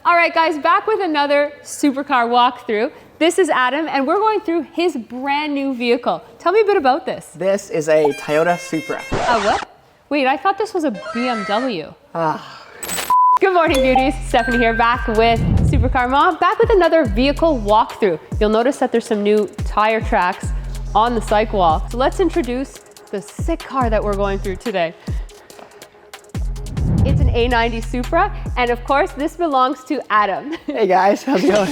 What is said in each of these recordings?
All right, guys, back with another supercar walkthrough. This is Adam, and we're going through his brand new vehicle. Tell me a bit about this. This is a Toyota Supra. What? Wait, I thought this was a BMW. Good morning, beauties. Stephanie here, back with Supercar Mom, back with another vehicle walkthrough. You'll notice that there's some new tire tracks on the cyc wall. So let's introduce the sick car that we're going through today. It's an A90 Supra, and of course, this belongs to Adam. Hey guys, how's it going?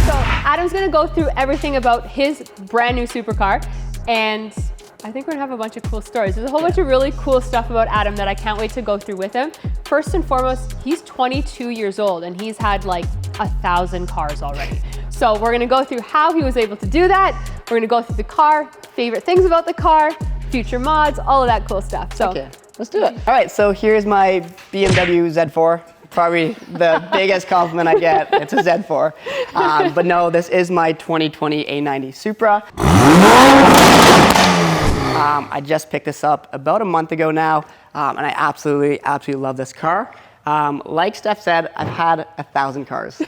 So Adam's gonna go through everything about his brand new supercar, and I think we're gonna have a bunch of cool stories. There's a whole bunch of really cool stuff about Adam that I can't wait to go through with him. First and foremost, he's 22 years old and he's had like 1,000 cars already. So we're gonna go through how he was able to do that. We're gonna go through the car, favorite things about the car, future mods, all of that cool stuff. So okay, let's do it. All right, so here's my BMW Z4. Probably the biggest compliment I get, it's a Z4. But no, this is my 2020 A90 Supra. I just picked this up about a month ago now, and I absolutely love this car. Like Steph said, I've had 1,000 cars.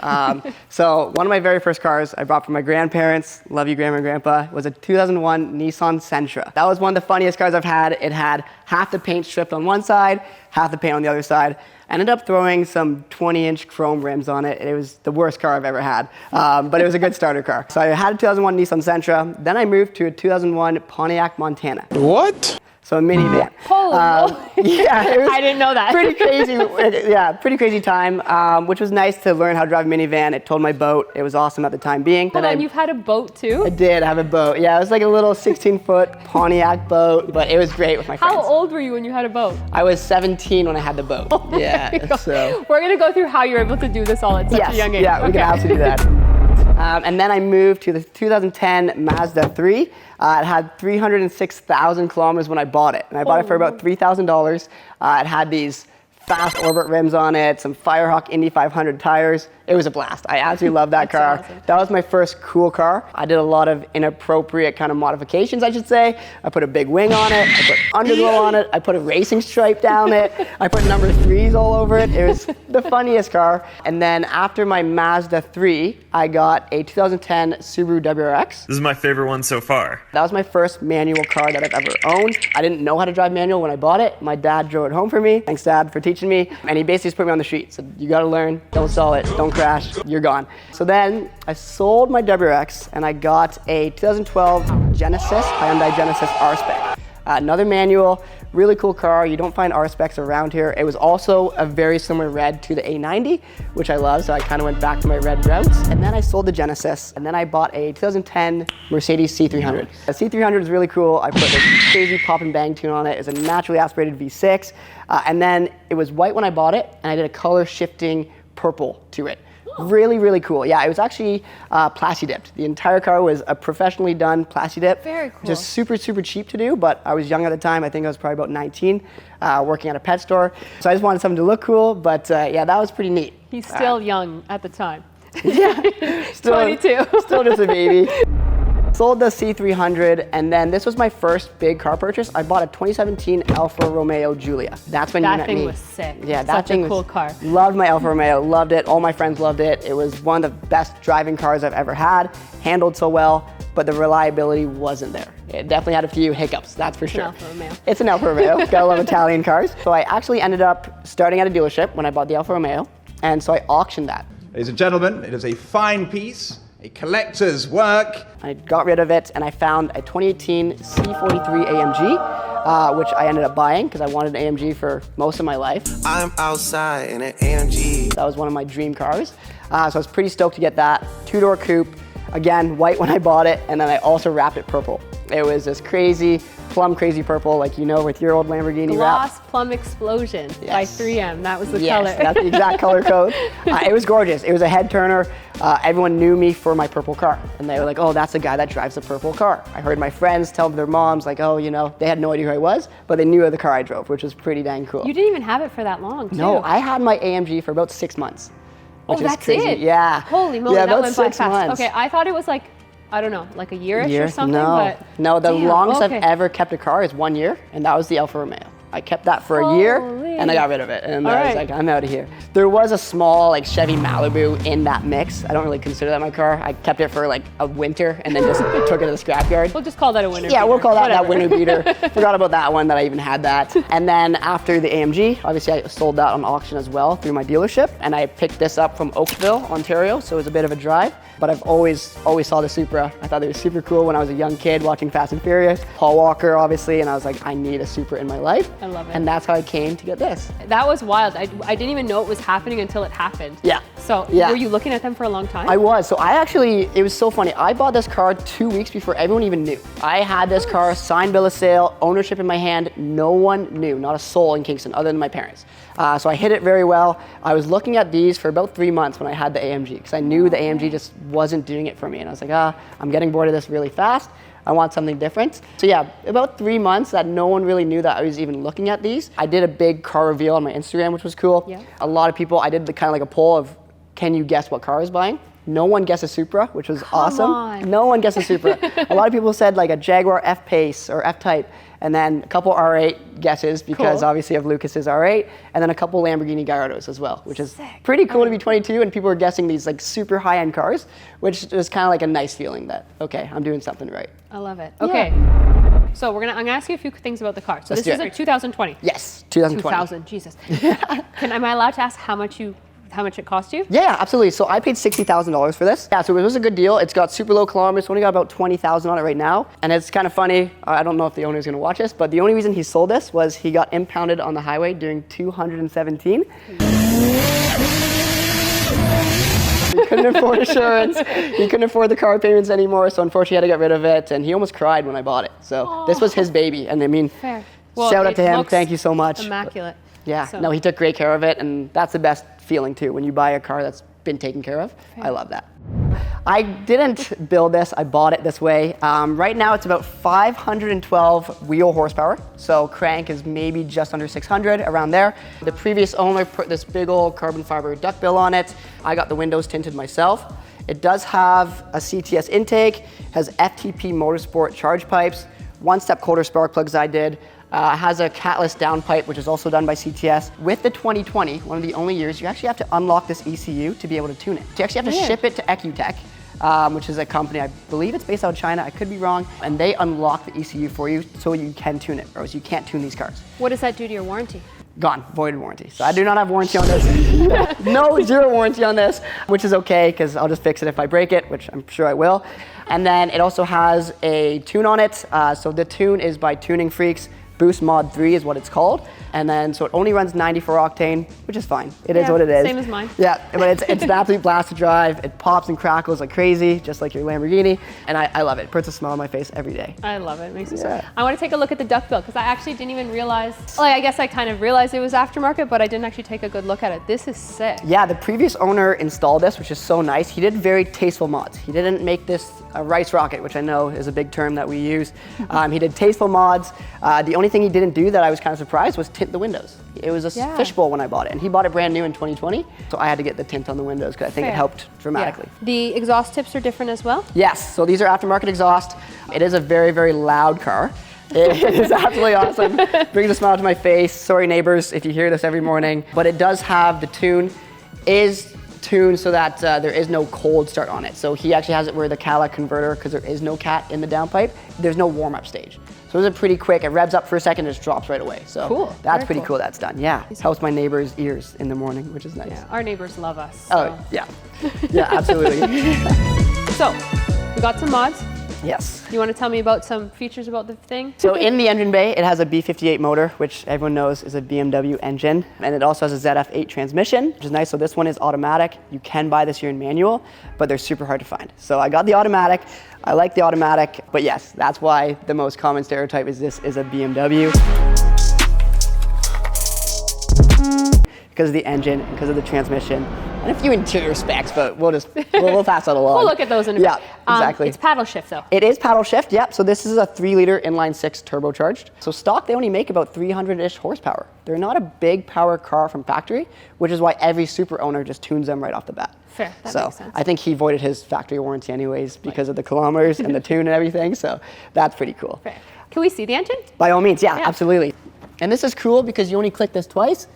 So one of my very first cars I bought from my grandparents, love you grandma and grandpa, was a 2001 Nissan Sentra. That was one of the funniest cars I've had. It had half the paint stripped on one side, half the paint on the other side. I ended up throwing some 20-inch chrome rims on it. It was the worst car I've ever had, but it was a good starter car. So I had a 2001 Nissan Sentra, then I moved to a 2001 Pontiac Montana. What? So a minivan. Holy yeah, it was I didn't know that. Pretty crazy, yeah, pretty crazy time, which was nice to learn how to drive a minivan. It told my boat. It was awesome at the time being. Hold on, you've had a boat too? I did have a boat. Yeah, it was like a little 16-foot Pontiac boat, but it was great with my friends. How old were you when you had a boat? I was 17 when I had the boat. Oh yeah, so. We're gonna go through how you're able to do this all at such a young age. Yeah, we can absolutely do that. And then I moved to the 2010 Mazda 3. It had 306,000 kilometers when I bought it. And I bought it for about $3,000. It had these fast orbit rims on it, some Firehawk Indy 500 tires. It was a blast. I absolutely love that car. Awesome. That was my first cool car. I did a lot of inappropriate kind of modifications, I should say. I put a big wing on it. I put underglow on it. I put a racing stripe down it. I put number 3s all over it. It was the funniest car. And then after my Mazda 3, I got a 2010 Subaru WRX. This is my favorite one so far. That was my first manual car that I've ever owned. I didn't know how to drive manual when I bought it. My dad drove it home for me. Thanks, Dad, for teaching me. And he basically just put me on the street. Said, you gotta learn, don't stall it, don't crash, you're gone. So then I sold my WRX and I got a 2012 Genesis, Hyundai Genesis R-Spec. Another manual, really cool car. You don't find R-Specs around here. It was also a very similar red to the A90, which I love, so I kind of went back to my red routes. And then I sold the Genesis, and then I bought a 2010 Mercedes C300. The C300 is really cool. I put this crazy pop and bang tune on it. It's a naturally aspirated V6. And then it was white when I bought it, and I did a color shifting purple to it. Really, really cool. Yeah, it was actually plasti dipped. The entire car was a professionally done plasti dip. Very cool. Just super, super cheap to do, but I was young at the time. I think I was probably about 19, working at a pet store. So I just wanted something to look cool, but yeah, that was pretty neat. He's still young at the time. Yeah, still, 22. Still just a baby. Sold the C300, and then this was my first big car purchase. I bought a 2017 Alfa Romeo Giulia. That's when you met me. That thing was sick. Yeah, that thing was such a cool car. Loved my Alfa Romeo, loved it. All my friends loved it. It was one of the best driving cars I've ever had. Handled so well, but the reliability wasn't there. It definitely had a few hiccups, that's for sure. It's an Alfa Romeo. It's an Alfa Romeo. Gotta love Italian cars. So I actually ended up starting at a dealership when I bought the Alfa Romeo, and so I auctioned that. Ladies and gentlemen, it is a fine piece, a collector's work. I got rid of it and I found a 2018 C43 AMG, which I ended up buying because I wanted an AMG for most of my life. I'm outside in an AMG. That was one of my dream cars. So I was pretty stoked to get that. Two-door coupe, again, white when I bought it, and then I also wrapped it purple. It was this crazy, plum crazy purple, like you know with your old Lamborghini Gloss wrap. Plum Explosion by Yes. 3M. That was the Yes, color. that's the exact color code. It was gorgeous. It was a head turner. Everyone knew me for my purple car. And they were like, oh, that's the guy that drives the purple car. I heard my friends tell their moms, like, oh, you know, they had no idea who I was, but they knew of the car I drove, which was pretty dang cool. You didn't even have it for that long, too. No, I had my AMG for about 6 months. Oh, Which is that's crazy. it? Yeah. Holy moly, yeah, that about went by 6 fast. months. Okay, I thought it was like I don't know, like a year-ish or something? No, But no. The damn, longest okay. I've ever kept a car is 1 year, and that was the Alfa Romeo. I kept that for a year, Holy. and I got rid of it. And All I was right. like, I'm out of here. There was a small like Chevy Malibu in that mix. I don't really consider that my car. I kept it for like a winter, and then just took it to the scrapyard. We'll just call that a winner Yeah, beater. we'll call that that Whatever. winter beater. Forgot about that one, that I even had that. And then after the AMG, obviously I sold that on auction as well through my dealership. And I picked this up from Oakville, Ontario, so it was a bit of a drive. But I've always saw the Supra. I thought they were super cool when I was a young kid watching Fast and Furious. Paul Walker, obviously, and I was like, I need a Supra in my life. I love it. And that's how I came to get this. That was wild. I didn't even know it was happening until it happened. Yeah. So Yeah. were you looking at them for a long time? I was. So I actually, it was so funny. I bought this car 2 weeks before everyone even knew. I had this car, signed bill of sale, ownership in my hand. No one knew, not a soul in Kingston other than my parents. So I hit it very well. I was looking at these for about 3 months when I had the AMG because I knew the AMG just wasn't doing it for me. And I was like, I'm getting bored of this really fast. I want something different. So yeah, about 3 months that no one really knew that I was even looking at these. I did a big car reveal on my Instagram, which was cool. Yeah. A lot of people, I did the kind of like a poll of, can you guess what car I was buying? No one guessed a Supra, which was awesome. on. No one guessed a Supra. A lot of people said like a Jaguar F-Pace or F-Type, and then a couple R8 guesses because Cool. obviously of Lucas's R8, and then a couple Lamborghini Gallardos as well, which is pretty cool to be 22 and people were guessing these like super high-end cars, which was kind of like a nice feeling that, okay, I'm doing something right. I love it. Okay. So I'm gonna ask you a few things about the car. So Let's this is do a it. 2020. Yes, 2020. 2000, Jesus. Am I allowed to ask how much it cost you? Yeah, absolutely. So I paid $60,000 for this. Yeah, so it was a good deal. It's got super low kilometers. Only got about 20,000 on it right now. And it's kind of funny. I don't know if the owner's going to watch this, but the only reason he sold this was he got impounded on the highway during 217. He couldn't afford insurance. He couldn't afford the car payments anymore. So unfortunately, he had to get rid of it. And he almost cried when I bought it. So this was his baby. And I mean, Fair. Well, shout out it to him. looks Thank you so much. Immaculate. Yeah, So- no, he took great care of it, and that's the best feeling too, when you buy a car that's been taken care of. I love that. I didn't build this, I bought it this way. Right now it's about 512 wheel horsepower, so crank is maybe just under 600, around there. The previous owner put this big old carbon fiber duckbill on it. I got the windows tinted myself. It does have a CTS intake, has FTP Motorsport charge pipes, one-step coulter spark plugs I did. Has a catless downpipe, which is also done by CTS. With the 2020, one of the only years, you actually have to unlock this ECU to be able to tune it. So you actually have to ship it to EcuTech, which is a company, I believe it's based out of China, I could be wrong, and they unlock the ECU for you so you can tune it, or else you can't tune these cars. What does that do to your warranty? Gone, voided warranty. So I do not have warranty on this. No, zero warranty on this, which is okay, because I'll just fix it if I break it, which I'm sure I will. And then it also has a tune on it. So the tune is by Tuning Freaks. Boost Mod 3 is what it's called. And then, so it only runs 94 octane, which is fine. It is what it is. Same as mine. Yeah, but it's an absolute blast to drive. It pops and crackles like crazy, just like your Lamborghini. And I love it. It puts a smile on my face every day. I love it. It makes me so. Yeah. I want to take a look at the duckbill because I actually didn't even realize. Like, I guess I kind of realized it was aftermarket, but I didn't actually take a good look at it. This is sick. Yeah, the previous owner installed this, which is so nice. He did very tasteful mods. He didn't make this a rice rocket, which I know is a big term that we use. He did tasteful mods. The only thing he didn't do that I was kind of surprised was tint the windows. It was a fishbowl when I bought it, and he bought it brand new in 2020, so I had to get the tint on the windows because I think it Fair. helped dramatically. Yeah. The exhaust tips are different as well? Yes, so these are aftermarket exhaust. It is a very, very loud car. It is absolutely awesome. Brings a smile to my face. Sorry, neighbors, if you hear this every morning. But it does have the tune is tuned so that there is no cold start on it. So he actually has it where the Cala converter, because there is no cat in the downpipe, there's no warm-up stage. So it's pretty quick. It revs up for a second, and just drops right away. So Cool. that's Very pretty cool. cool that's done. Yeah, helps my neighbors' ears in the morning, which is nice. Yeah, our neighbors love us. Oh, yeah. Yeah, absolutely. So, we got some mods. Yes. You want to tell me about some features about the thing? So in the engine bay, it has a B58 motor, which everyone knows is a BMW engine. And it also has a ZF8 transmission, which is nice. So this one is automatic. You can buy this here in manual, but they're super hard to find. So I got the automatic. I like the automatic, but yes, that's why the most common stereotype is this is a BMW. because of the engine, because of the transmission, and a few interior specs, but we'll pass that along. We'll look at those in a bit. Yeah, exactly. It's paddle shift though. It is paddle shift, yep. So this is a 3-liter inline 6 turbocharged. So stock, they only make about 300-ish horsepower. They're not a big power car from factory, which is why every Supra owner just tunes them right off the bat. Fair, that so makes sense. I think he voided his factory warranty anyways because of the kilometers and the tune and everything, so that's pretty cool. Fair. Can we see the engine? By all means, yeah, absolutely. And this is cool because you only click this twice,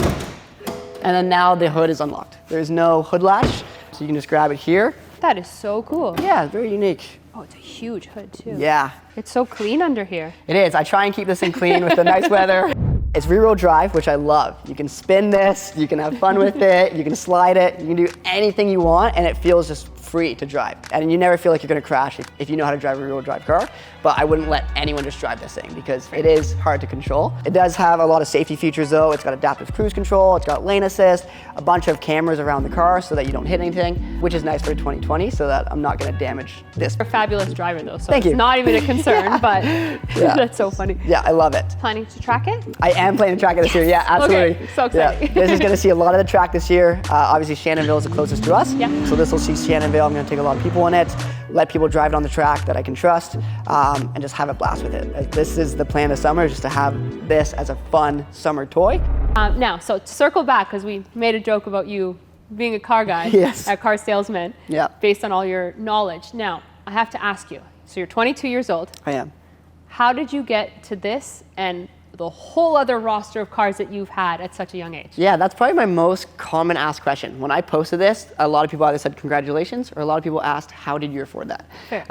and then now the hood is unlocked. There's no hood latch, so you can just grab it here. That is so cool. Yeah, very unique. Oh, it's a huge hood too. Yeah. It's so clean under here. It is. I try and keep this thing clean with the nice weather. It's rear-wheel drive, which I love. You can spin this, you can have fun with it, you can slide it, you can do anything you want, and it feels just free to drive. And you never feel like you're gonna crash if you know how to drive a rear-wheel drive car, but I wouldn't let anyone just drive this thing because it is hard to control. It does have a lot of safety features though. It's got adaptive cruise control, it's got lane assist, a bunch of cameras around the car so that you don't hit anything, which is nice for 2020 so that I'm not gonna damage this. You're a fabulous driver though, so Thank it's you. not even a concern, but that's so funny. Yeah, I love it. Planning to track it? I am playing the track this year, yeah, absolutely. Okay, so exciting. Yeah. This is gonna see a lot of the track this year. Obviously Shannonville is the closest to us. Yeah. So this will see Shannonville. I'm gonna take a lot of people in it, let people drive it on the track that I can trust, and just have a blast with it. This is the plan this summer, just to have this as a fun summer toy. Now, so to circle back, because we made a joke about you being a car guy, Yes. a car salesman, Yeah. based on all your knowledge. Now, I have to ask you, so you're 22 years old. I am. How did you get to this and the whole other roster of cars that you've had at such a young age? Yeah, that's probably my most common asked question. When I posted this, a lot of people either said congratulations, or a lot of people asked, how did you afford that? Fair.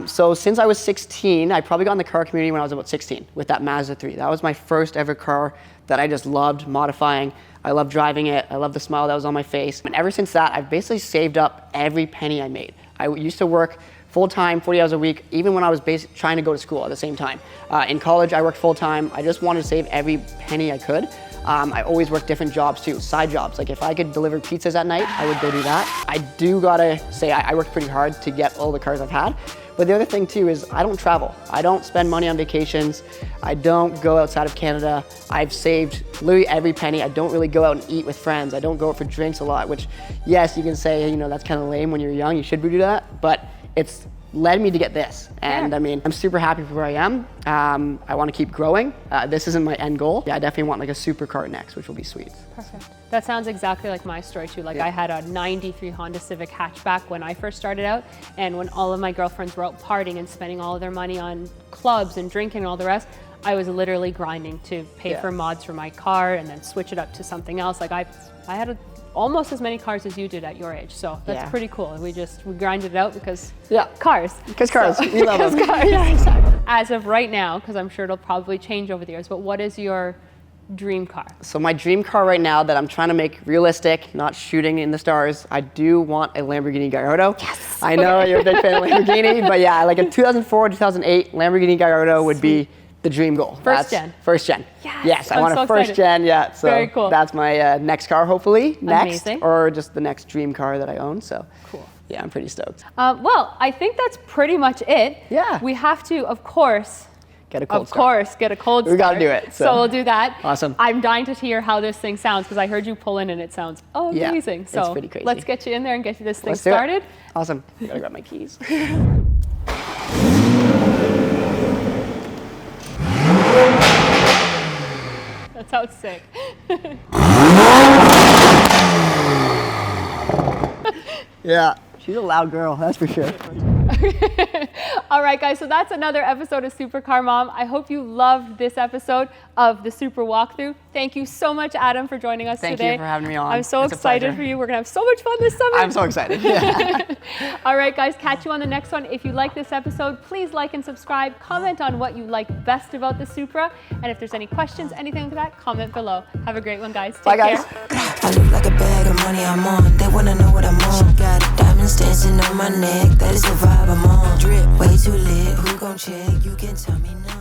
So since I was 16, I probably got in the car community when I was about 16 with that Mazda 3. That was my first ever car that I just loved modifying. I loved driving it. I loved the smile that was on my face. And ever since that, I've basically saved up every penny I made. I used to work full-time, 40 hours a week, even when I was trying to go to school at the same time. In college, I worked full-time. I just wanted to save every penny I could. I always worked different jobs too, side jobs. Like if I could deliver pizzas at night, I would go do that. I do gotta say, I worked pretty hard to get all the cars I've had. But the other thing too is I don't travel. I don't spend money on vacations. I don't go outside of Canada. I've saved literally every penny. I don't really go out and eat with friends. I don't go out for drinks a lot, which yes, you can say, that's kind of lame when you're young. You should do that, but it's led me to get this. And I mean, I'm super happy for where I am. I want to keep growing. This isn't my end goal. Yeah, I definitely want like a supercar next, which will be sweet. Perfect. That sounds exactly like my story too. Like I had a 93 Honda Civic hatchback when I first started out, and when all of my girlfriends were out partying and spending all of their money on clubs and drinking and all the rest, I was literally grinding to pay for mods for my car and then switch it up to something else. Like I had almost as many cars as you did at your age, so that's pretty cool. And we grinded it out because cars. Because cars, we love them. Cars. Yeah, exactly. As of right now, because I'm sure it'll probably change over the years, but what is your dream car? So my dream car right now that I'm trying to make realistic, not shooting in the stars, I do want a Lamborghini Gallardo. Yes. I know you're a big fan of Lamborghini, but yeah, like a 2004, 2008 Lamborghini Gallardo would be the dream goal. First gen. First gen. Yes, I I'm want so a first gen, yeah. So very cool. That's my next car, hopefully. Next, Amazing. or just the next dream car that I own, so. Cool. Yeah, I'm pretty stoked. Well, I think that's pretty much it. Yeah. We have to, of course, get a cold start. get a cold start. We gotta do it. So we'll do that. Awesome. I'm dying to hear how this thing sounds because I heard you pull in and it sounds amazing. Yeah, so it's pretty crazy. let's get you in there and get this thing Let's do it. started. Awesome. I gotta grab my keys. That sounds sick. Yeah, she's a loud girl, that's for sure. All right, guys, so that's another episode of Supercar Mom. I hope you loved this episode of the Supra walkthrough. Thank you so much, Adam, for joining us today. Thank you for having me on. I'm so It's a excited pleasure. for you. We're going to have so much fun this summer. I'm so excited. Yeah. All right, guys, catch you on the next one. If you like this episode, please like and subscribe. Comment on what you like best about the Supra. And if there's any questions, anything like that, comment below. Have a great one, guys. Take Bye, care. guys. I look like a bag of money I'm on. They wanna know what I'm on. She got diamonds dancing on my neck. That is the vibe I'm on. Drip way too lit. Who gon' check? You can tell me.